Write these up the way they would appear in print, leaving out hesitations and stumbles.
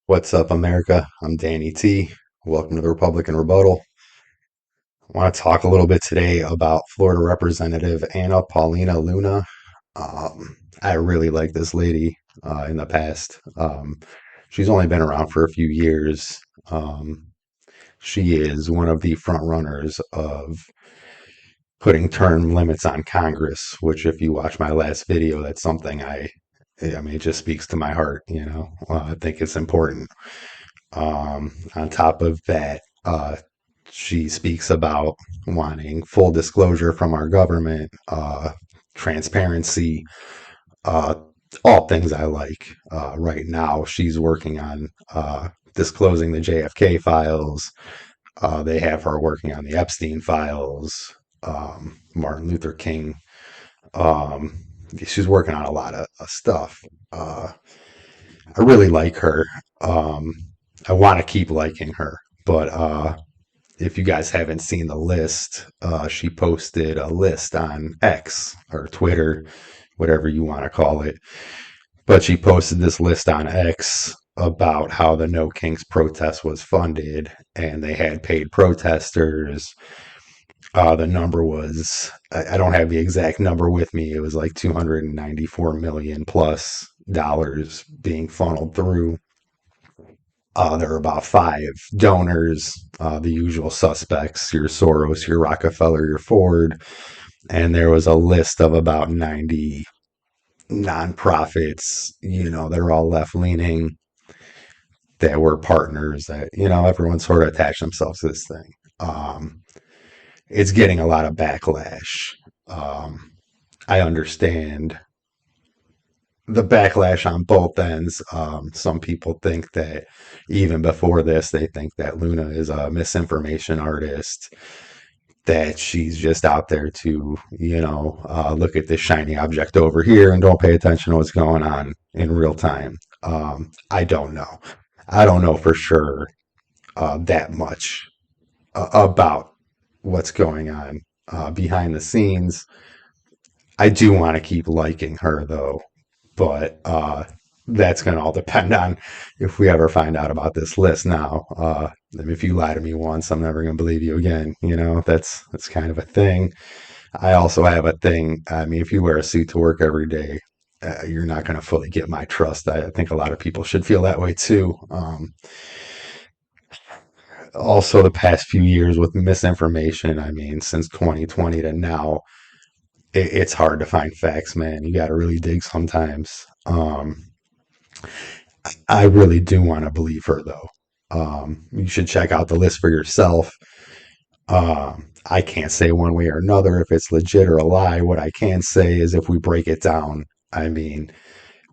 What's up, America? I'm Danny T. Welcome to the Republican Rebuttal. I want to talk a little bit today about Florida Representative Anna Paulina Luna. I really like this lady in the past. She's only been around for a few years. Um, she is one of the front runners of putting term limits on Congress, which, if you watch my last video, that's something I mean, it just speaks to my heart, you know. I think it's important. On top of that, she speaks about wanting full disclosure from our government, transparency, uh, all things I like. Right now, she's working on disclosing the JFK files. They have her working on the Epstein files, Martin Luther King. Um, she's working on a lot of stuff. I really like her. Um, I want to keep liking her, but if you guys haven't seen the list, she posted a list on X or Twitter, whatever you want to call it. But she posted this list on X about how the No Kings protest was funded, and they had paid protesters. The number was, I don't have the exact number with me. It was like 294 million plus dollars being funneled through. There are about five donors, the usual suspects, your Soros, your Rockefeller, your Ford. And there was a list of about 90 nonprofits, they're all left leaning, that were partners that, everyone sort of attached themselves to this thing. It's getting a lot of backlash. Um, I understand the backlash on both ends. Some people think that even before this, they think that Luna is a misinformation artist, that she's just out there to, look at this shiny object over here and don't pay attention to what's going on in real time. I don't know. I don't know for sure that much about what's going on behind the scenes. I do want to keep liking her though, but that's going to all depend on if we ever find out about this list. Now, if you lie to me once, I'm never going to believe you again. That's kind of a thing. I also have a thing. I mean, if you wear a suit to work every day, you're not going to fully get my trust. I think a lot of people should feel that way too. Also, the past few years with misinformation, I mean, since 2020 to now, it's hard to find facts, man. You got to really dig sometimes. I really do want to believe her, though. You should check out the list for yourself. I can't say one way or another if it's legit or a lie. What I can say is if we break it down, I mean,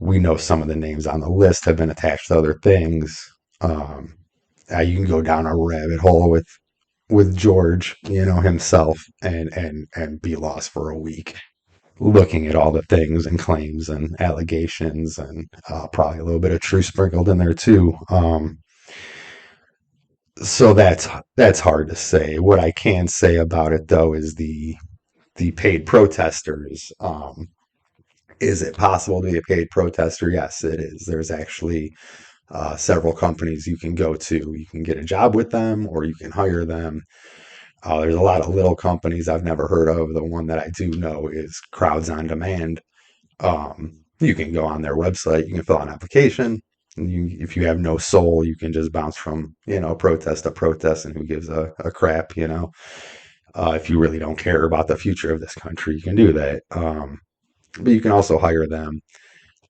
we know some of the names on the list have been attached to other things. Um, you can go down a rabbit hole with George, himself, and be lost for a week looking at all the things and claims and allegations, and probably a little bit of truth sprinkled in there too. So that's hard to say. What I can say about it though is the paid protesters. Is it possible to be a paid protester? Yes, it is. There's actually several companies you can go to. You can get a job with them, or you can hire them. There's a lot of little companies I've never heard of. The one that I do know is Crowds on Demand. You can go on their website, you can fill out an application. And if you have no soul, you can just bounce from, protest to protest, and who gives a crap, if you really don't care about the future of this country, you can do that. But you can also hire them.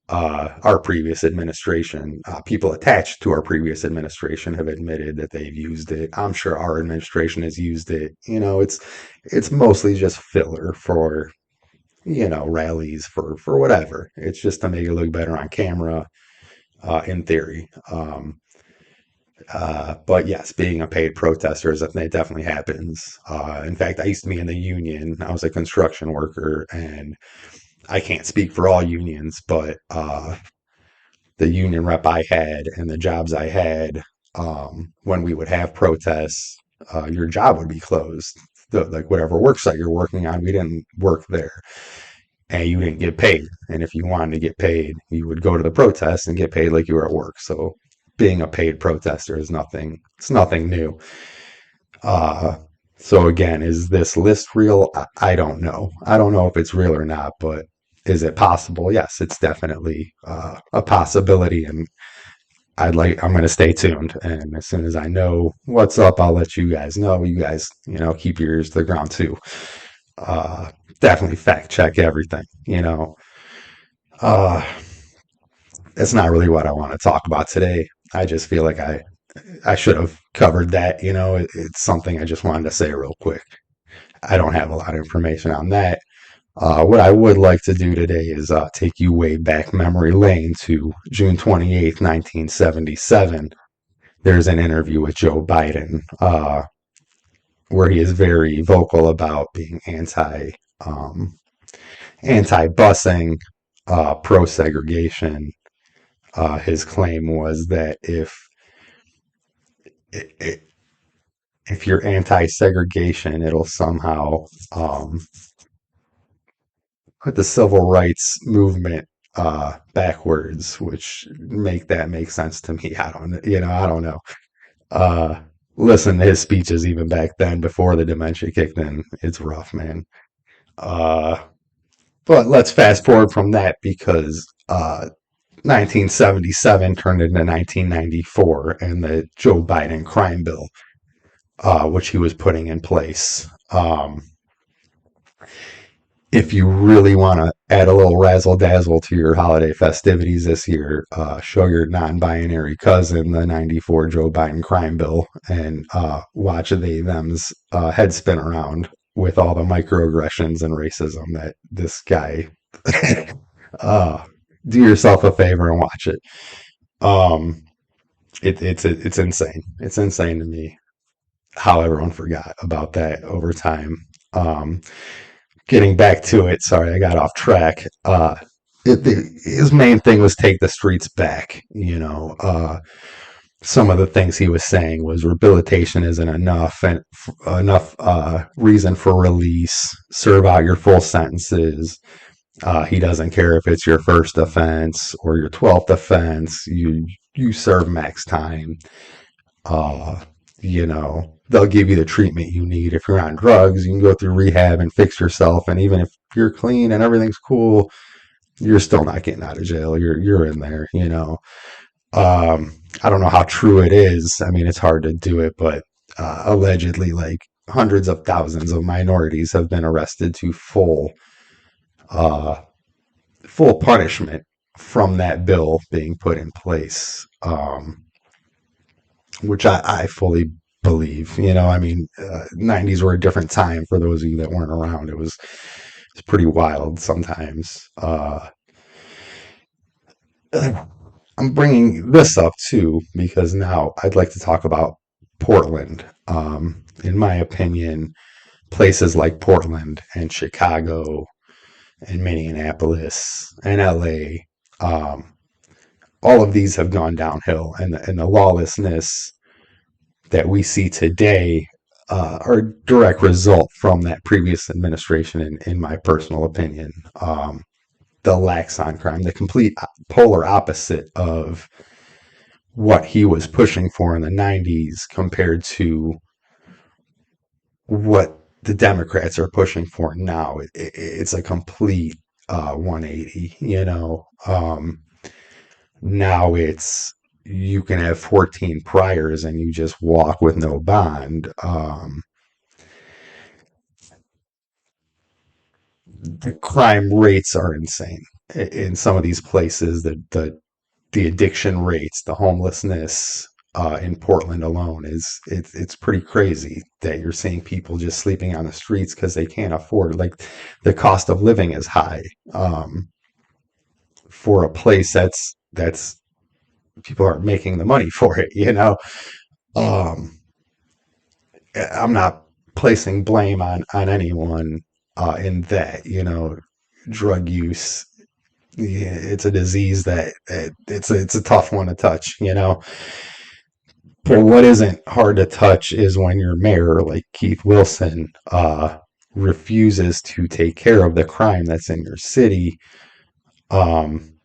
Our previous administration, people attached to our previous administration have admitted that they've used it. I'm sure our administration has used it. It's mostly just filler for, rallies, for whatever. It's just to make it look better on camera, in theory. But yes, being a paid protester is a thing that definitely happens. In fact, I used to be in the union. I was a construction worker, and I can't speak for all unions, but the union rep I had and the jobs I had, when we would have protests, your job would be closed. Like whatever work site you're working on, we didn't work there, and you didn't get paid. And if you wanted to get paid, you would go to the protest and get paid like you were at work. So being a paid protester is nothing. It's nothing new. Uh, so again, is this list real? I don't know. I don't know if it's real or not, but is it possible? Yes, it's definitely a possibility, and I'm going to stay tuned. And as soon as I know what's up, I'll let you guys know. You guys, keep your ears to the ground too. Uh, Definitely fact check everything. Uh, that's not really what I want to talk about today. I just feel like I should have covered that. It's something I just wanted to say real quick. I don't have a lot of information on that. What I would like to do today is take you way back memory lane to June 28th, 1977. There's an interview with Joe Biden where he is very vocal about being um, anti busing, pro segregation. His claim was that if you're anti segregation, it'll somehow put the civil rights movement backwards, which make sense to me. I don't know. Uh, Listen to his speeches even back then before the dementia kicked in. It's rough, man. Uh, but let's fast forward from that because 1977 turned into 1994 and the Joe Biden crime bill, which he was putting in place. If you really want to add a little razzle dazzle to your holiday festivities this year, show your non binary cousin the 94 Joe Biden crime bill and watch them's head spin around with all the microaggressions and racism that this guy. uh, do yourself a favor and watch it. Um, it's insane. It's insane to me how everyone forgot about that over time. Um, Getting back to it, sorry, I got off track. His main thing was take the streets back. Some of the things he was saying was rehabilitation isn't enough and enough reason for release. Serve out your full sentences. He doesn't care if it's your first offense or your 12th offense. You serve max time. Uh, they'll give you the treatment you need. If you're on drugs, you can go through rehab and fix yourself. And even if you're clean and everything's cool, you're still not getting out of jail. You're in there. I don't know how true it is. I mean, it's hard to do it, but allegedly, like hundreds of thousands of minorities have been arrested to uh, full punishment from that bill being put in place. Which I fully believe. I mean, 90s were a different time for those of you that weren't around. It's pretty wild sometimes. I'm bringing this up too because now I'd like to talk about Portland. In my opinion, places like Portland and Chicago and Minneapolis and LA, all of these have gone downhill, and the lawlessness that we see today are a direct result from that previous administration, in my personal opinion. The lax on crime, the complete polar opposite of what he was pushing for in the 90s compared to what the Democrats are pushing for now. It's a complete 180. Now it's you can have 14 priors and you just walk with no bond. The crime rates are insane in some of these places. The addiction rates, the homelessness in Portland alone it's pretty crazy that you're seeing people just sleeping on the streets because they can't afford. Like the cost of living is high for a place that's people aren't making the money for it. Um, I'm not placing blame on anyone in that. Drug use. Yeah, it's a disease that it's a tough one to touch. But what isn't hard to touch is when your mayor, like Keith Wilson, refuses to take care of the crime that's in your city. Um,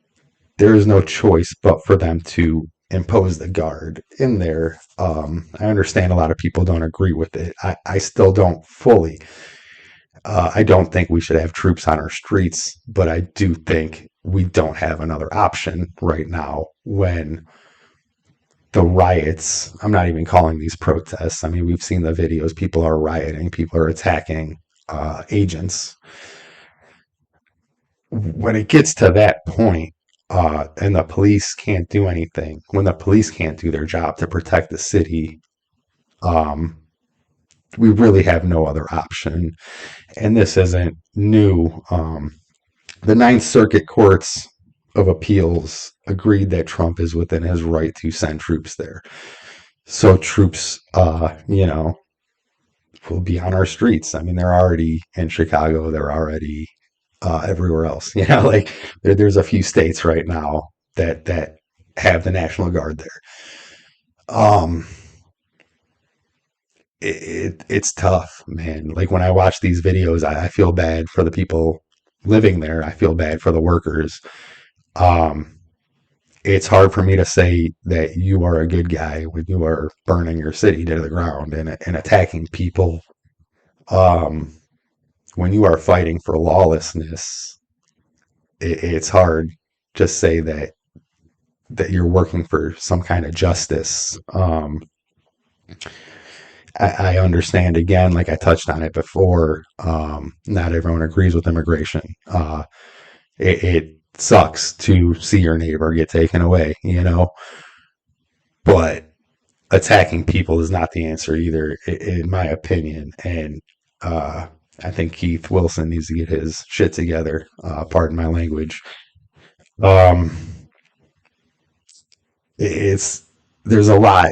there is no choice but for them to impose the guard in there. I understand a lot of people don't agree with it. I still don't fully. I don't think we should have troops on our streets, but I do think we don't have another option right now when the riots, I'm not even calling these protests. I mean, we've seen the videos. People are rioting, people are attacking agents. When it gets to that point, and the police can't do anything, when the police can't do their job to protect the city, um, we really have no other option. And this isn't new. The Ninth Circuit Courts of Appeals agreed that Trump is within his right to send troops there. So troops, will be on our streets. I mean, they're already in Chicago. They're already everywhere else. Like there's a few states right now that have the National Guard there. Um, it's tough, man. Like when I watch these videos, I feel bad for the people living there. I feel bad for the workers. Um, it's hard for me to say that you are a good guy when you are burning your city to the ground and attacking people. Um, when you are fighting for lawlessness, it's hard to say that you're working for some kind of justice. I understand again, like I touched on it before. Not everyone agrees with immigration. It sucks to see your neighbor get taken away, but attacking people is not the answer either, in my opinion. And uh, I think Keith Wilson needs to get his shit together. Pardon my language. Um, it's there's a lot,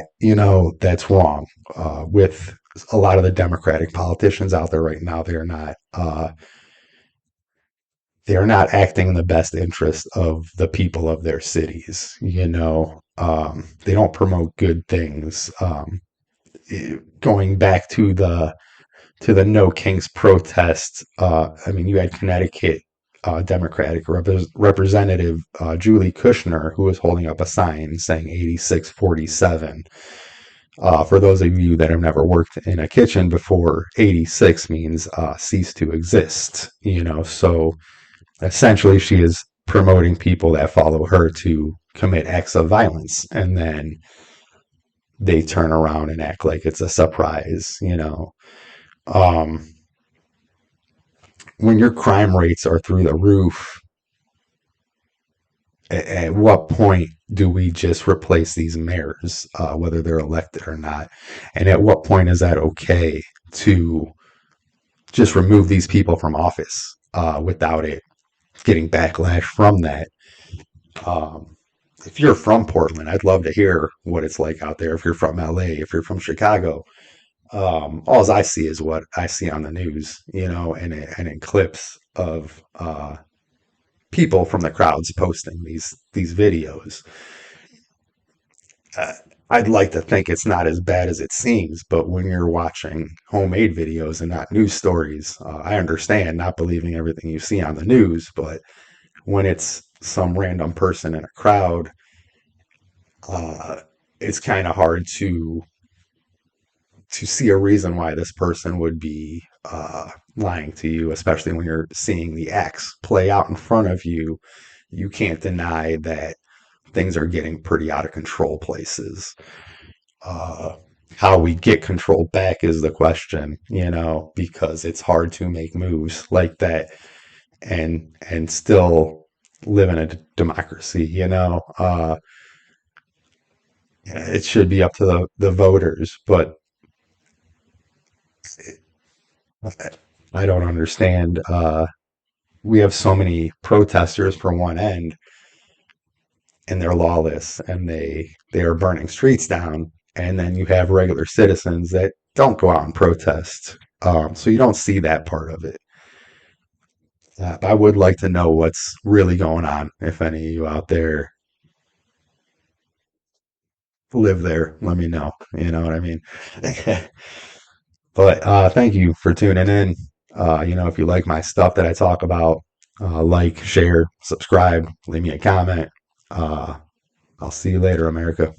that's wrong with a lot of the Democratic politicians out there right now. They are not acting in the best interest of the people of their cities. They don't promote good things. Going back to the No Kings protest, I mean, you had Connecticut Democratic Representative Julie Kushner, who was holding up a sign saying 8647. For those of you that have never worked in a kitchen before, 86 means cease to exist. So essentially she is promoting people that follow her to commit acts of violence, and then they turn around and act like it's a surprise. Um, when your crime rates are through the roof, at what point do we just replace these mayors, whether they're elected or not? And at what point is that okay to just remove these people from office without it getting backlash from that? Um, if you're from Portland, I'd love to hear what it's like out there. If you're from LA, if you're from Chicago, all I see is what I see on the news, and in clips of people from the crowds posting these videos. Uh, I'd like to think it's not as bad as it seems, but when you're watching homemade videos and not news stories, I understand not believing everything you see on the news, but when it's some random person in a crowd, uh, it's kind of hard to see a reason why this person would be lying to you, especially when you're seeing the acts play out in front of you. You can't deny that things are getting pretty out of control places. Uh, how we get control back is the question, because it's hard to make moves like that and still live in a democracy. It should be up to the voters, but I don't understand. We have so many protesters for one end, and they're lawless, and they are burning streets down, and then you have regular citizens that don't go out and protest. So you don't see that part of it. I would like to know what's really going on. If any of you out there live there, let me know. You know what I mean? But thank you for tuning in. If you like my stuff that I talk about, like, share, subscribe, leave me a comment. Uh, I'll see you later, America.